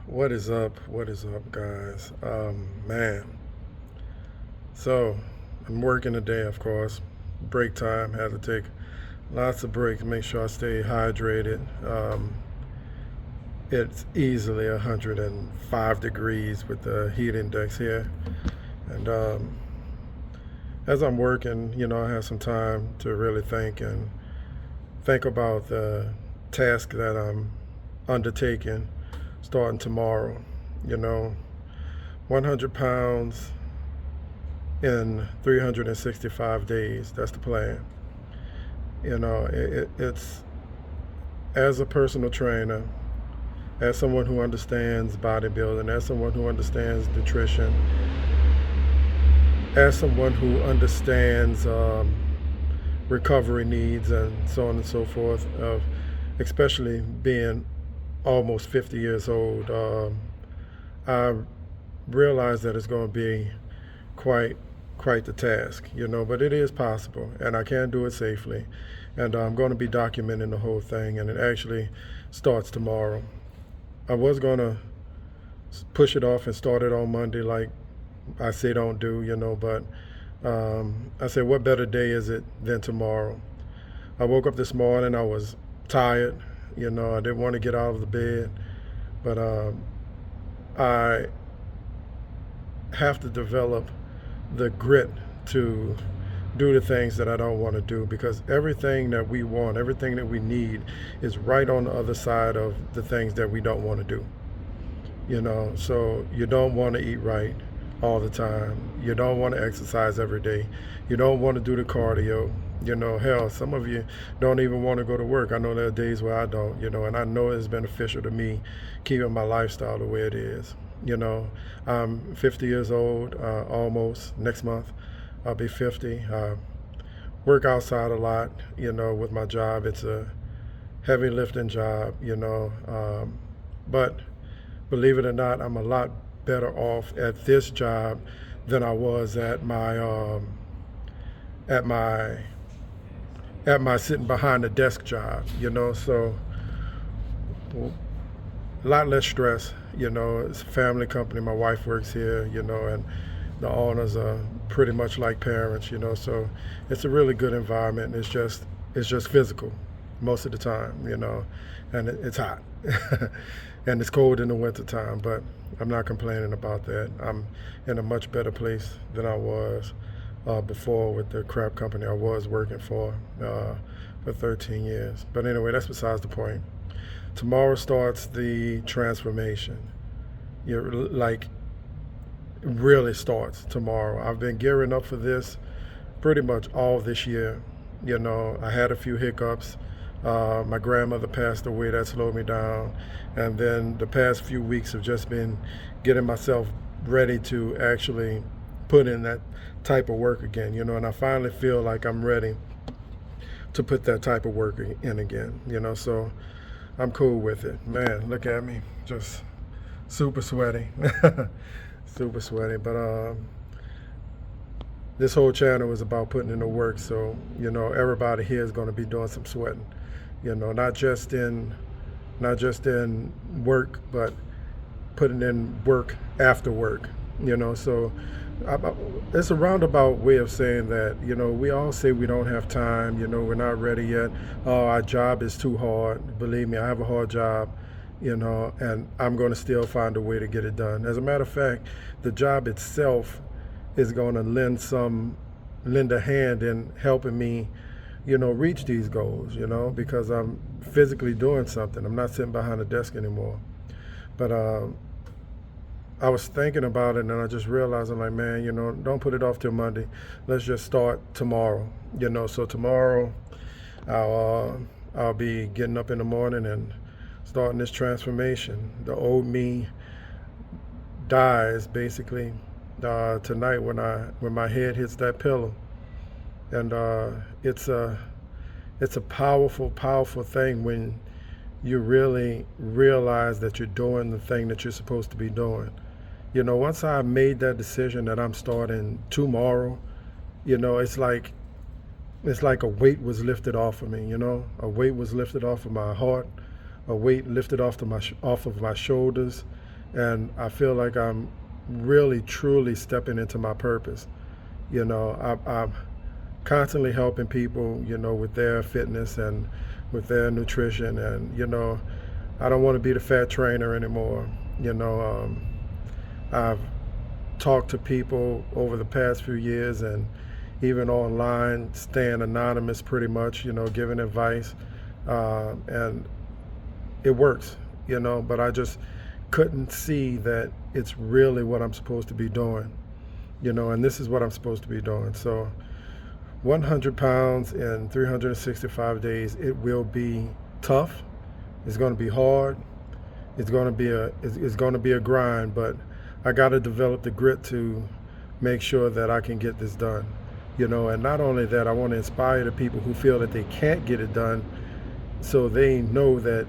What is up? What is up, guys? Man. So, I'm working today, of course. Break time. Had to take lots of breaks, make sure I stay hydrated. It's easily 105 degrees with the heat index here. And as I'm working, I have some time to really think about the task that I'm undertaking starting tomorrow. You know, 100 pounds in 365 days. That's the plan. It's as a personal trainer, as someone who understands bodybuilding, as someone who understands nutrition, as someone who understands recovery needs and so on and so forth, especially being almost 50 years old, I realize that it's going to be quite quite the task, but it is possible, and I can do it safely. And I'm going to be documenting the whole thing, and it actually starts tomorrow. I was going to push it off and start it on Monday, like I say don't do, but I said, what better day is it than tomorrow? I woke up this morning, I was tired, I didn't want to get out of the bed, but I have to develop the grit to do the things that I don't want to do, because everything that we want, everything that we need is right on the other side of the things that we don't want to do. So you don't want to eat right all the time. You don't want to exercise every day. You don't want to do the cardio. Hell, some of you don't even want to go to work. I know there are days where I don't, and I know it's beneficial to me keeping my lifestyle the way it is. I'm 50 years old, almost. Next month, I'll be 50. Work outside a lot, with my job. It's a heavy lifting job, but believe it or not, I'm a lot better off at this job than I was at my sitting behind the desk job, so a lot less stress. It's a family company. My wife works here, and the owners are pretty much like parents, so it's a really good environment. It's just physical most of the time, and it's hot and it's cold in the wintertime, but I'm not complaining about that. I'm in a much better place than I was before with the crap company I was working for 13 years. But anyway, that's besides the point. Tomorrow starts the transformation. Like, really starts tomorrow. I've been gearing up for this pretty much all this year. I had a few hiccups. My grandmother passed away, that slowed me down. And then the past few weeks have just been getting myself ready to actually put in that type of work again, and I finally feel like I'm ready to put that type of work in again, so I'm cool with it. Man, look at me, just super sweaty, super sweaty. But this whole channel is about putting in the work, so everybody here is going to be doing some sweating, not just in work, but putting in work after work, so it's a roundabout way of saying that, we all say we don't have time, we're not ready yet. Oh, our job is too hard. Believe me, I have a hard job, and I'm going to still find a way to get it done. As a matter of fact, the job itself is going to lend a hand in helping me, reach these goals, because I'm physically doing something. I'm not sitting behind a desk anymore. But I was thinking about it, and I just realized, I'm like, man, don't put it off till Monday. Let's just start tomorrow. So tomorrow I'll be getting up in the morning and starting this transformation. The old me dies basically tonight when my head hits that pillow, and it's a powerful thing when you really realize that you're doing the thing that you're supposed to be doing. Once I made that decision that I'm starting tomorrow, it's like a weight was lifted off of me, a weight was lifted off of my heart, a weight lifted off of my shoulders, and I feel like I'm really truly stepping into my purpose. I'm constantly helping people, with their fitness and with their nutrition, and I don't want to be the fat trainer anymore. I've talked to people over the past few years, and even online, staying anonymous pretty much, giving advice, and it works, but I just couldn't see that it's really what I'm supposed to be doing, and this is what I'm supposed to be doing. So 100 pounds in 365 days, it will be tough. It's going to be hard. It's going to be a grind, but I got to develop the grit to make sure that I can get this done. And not only that, I want to inspire the people who feel that they can't get it done, so they know that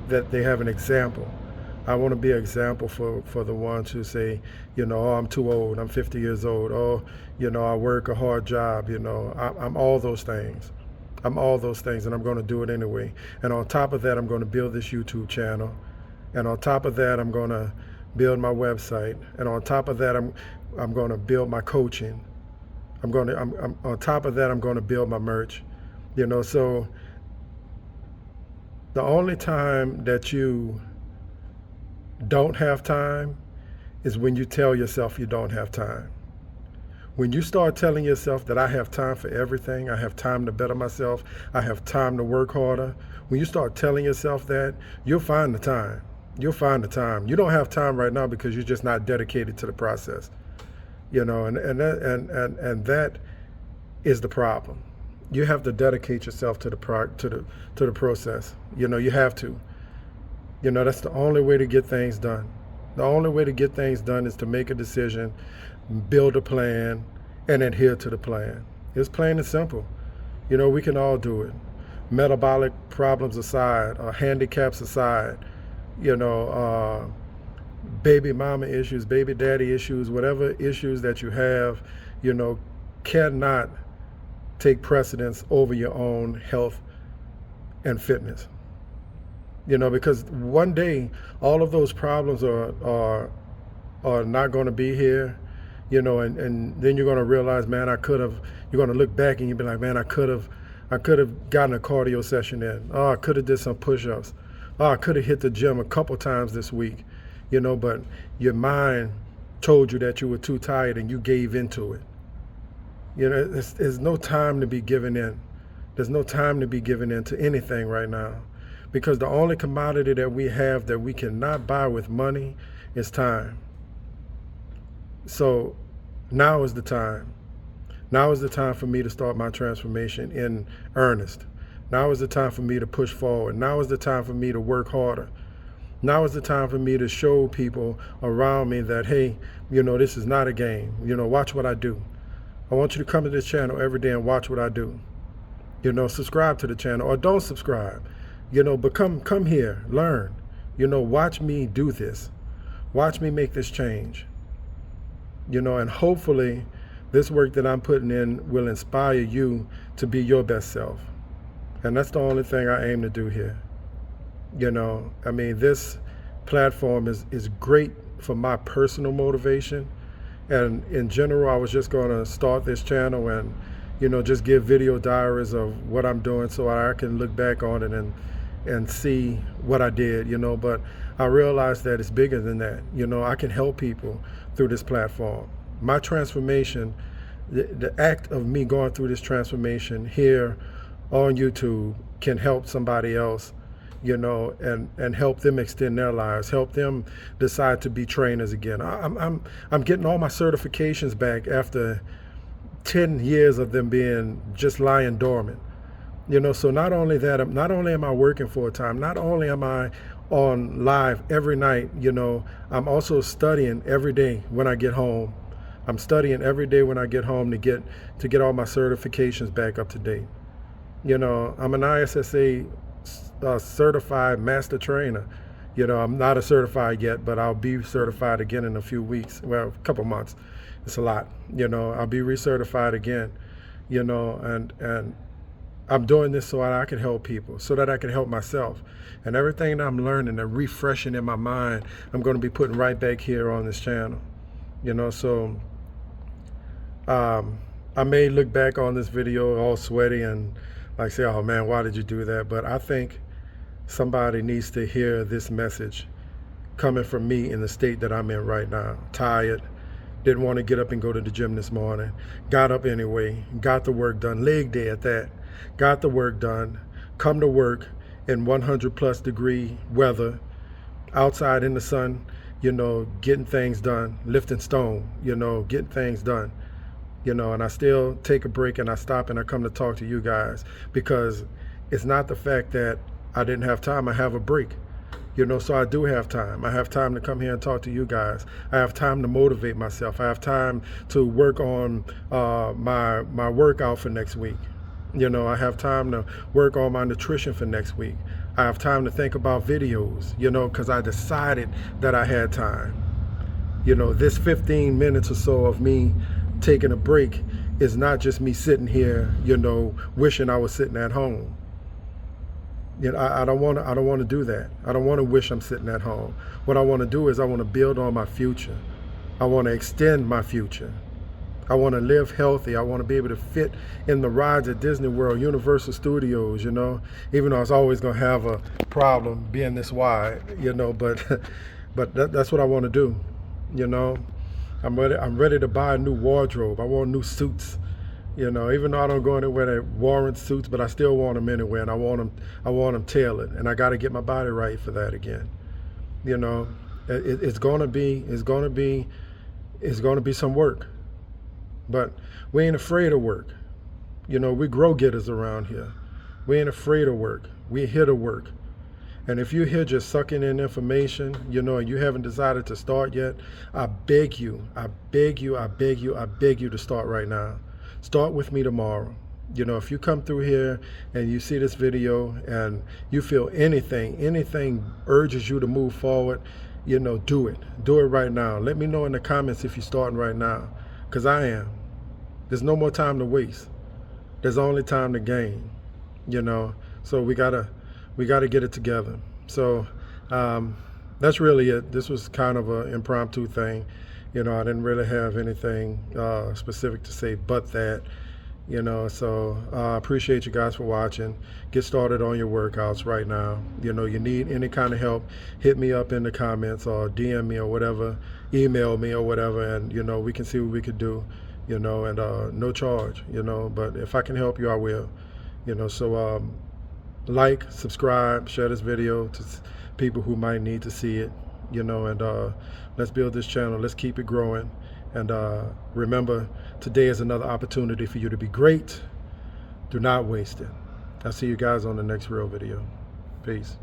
they have an example. I want to be an example for the ones who say, oh, I'm too old, I'm 50 years old, oh, I work a hard job, I'm all those things. I'm all those things, and I'm going to do it anyway. And on top of that, I'm going to build this YouTube channel. And on top of that, I'm going to build my website. And on top of that, I'm going to build my coaching. On top of that, I'm going to build my merch. So the only time that you don't have time is when you tell yourself you don't have time. When you start telling yourself that I have time for everything, I have time to better myself, I have time to work harder, when you start telling yourself that, you'll find the time. You'll find the time. You don't have time right now because you're just not dedicated to the process. And that is the problem. You have to dedicate yourself to the process. You have to. That's the only way to get things done. The only way to get things done is to make a decision, build a plan, and adhere to the plan. It's plain and simple. We can all do it. Metabolic problems aside, or handicaps aside, baby mama issues, baby daddy issues, whatever issues that you have, cannot take precedence over your own health and fitness. Because one day all of those problems are not going to be here, and then you're going to realize, man, you're going to look back and you'll be like, man, I could have gotten a cardio session in. Oh, I could have did some push-ups. Oh, I could have hit the gym a couple times this week, but your mind told you that you were too tired and you gave into it. There's no time to be giving in. There's no time to be giving in to anything right now, because the only commodity that we have that we cannot buy with money is time. So now is the time. Now is the time for me to start my transformation in earnest. Now is the time for me to push forward. Now is the time for me to work harder. Now is the time for me to show people around me that, hey, this is not a game. Watch what I do. I want you to come to this channel every day and watch what I do. Subscribe to the channel, or don't subscribe. But come here, learn. Watch me do this. Watch me make this change. And hopefully this work that I'm putting in will inspire you to be your best self. And that's the only thing I aim to do here. This platform is great for my personal motivation. And in general, I was just going to start this channel and, just give video diaries of what I'm doing so I can look back on it and see what I did, but I realized that it's bigger than that. I can help people through this platform. My transformation, the act of me going through this transformation here on YouTube can help somebody else, and help them extend their lives, help them decide to be trainers again. I'm getting all my certifications back after 10 years of them being just lying dormant. So not only that, not only am I working full time, not only am I on live every night, I'm also studying every day when I get home. I'm studying every day when I get home to get all my certifications back up to date. I'm an ISSA certified master trainer. I'm not a certified yet, but I'll be certified again in a few weeks. Well, a couple months. It's a lot. I'll be recertified again. And I'm doing this so that I can help people, so that I can help myself. And everything that I'm learning and refreshing in my mind, I'm going to be putting right back here on this channel. So I may look back on this video all sweaty and like say, oh man, why did you do that? But I think somebody needs to hear this message coming from me in the state that I'm in right now. Tired, didn't want to get up and go to the gym this morning. Got up anyway, got the work done, leg day at that. Got the work done, come to work in 100+ degree weather, outside in the sun, getting things done, lifting stone, getting things done. And I still take a break and I stop and I come to talk to you guys, because it's not the fact that I didn't have time, I have a break. So I do have time. I have time to come here and talk to you guys. I have time to motivate myself. I have time to work on my workout for next week. I have time to work on my nutrition for next week. I have time to think about videos, because I decided that I had time. This 15 minutes or so of me taking a break is not just me sitting here, wishing I was sitting at home. I don't want to do that. I don't want to wish I'm sitting at home. What I want to do is I want to build on my future. I want to extend my future. I want to live healthy. I want to be able to fit in the rides at Disney World, Universal Studios, even though I was always going to have a problem being this wide, but that's what I want to do. I'm ready to buy a new wardrobe. I want new suits. Even though I don't go anywhere that warrant suits, but I still want them anyway, and I want them tailored, and I got to get my body right for that again. It's gonna be some work, but we ain't afraid of work. We grow getters around here. We ain't afraid of work. We're here to work. And if you're here just sucking in information, and you haven't decided to start yet, I beg you to start right now. Start with me tomorrow. If you come through here and you see this video and you feel anything urges you to move forward, do it. Do it right now. Let me know in the comments if you're starting right now, because I am. There's no more time to waste. There's only time to gain, So we gotta get it together. So that's really it. This was kind of an impromptu thing. I didn't really have anything specific to say but that, so I appreciate you guys for watching. Get started on your workouts right now. You need any kind of help, hit me up in the comments or DM me or whatever, email me or whatever, and, we can see what we could do, and no charge, but if I can help you, I will, so like, subscribe, share this video to people who might need to see it, and let's build this channel. Let's keep it growing. And remember, today is another opportunity for you to be great. Do not waste it. I'll see you guys on the next real video. Peace.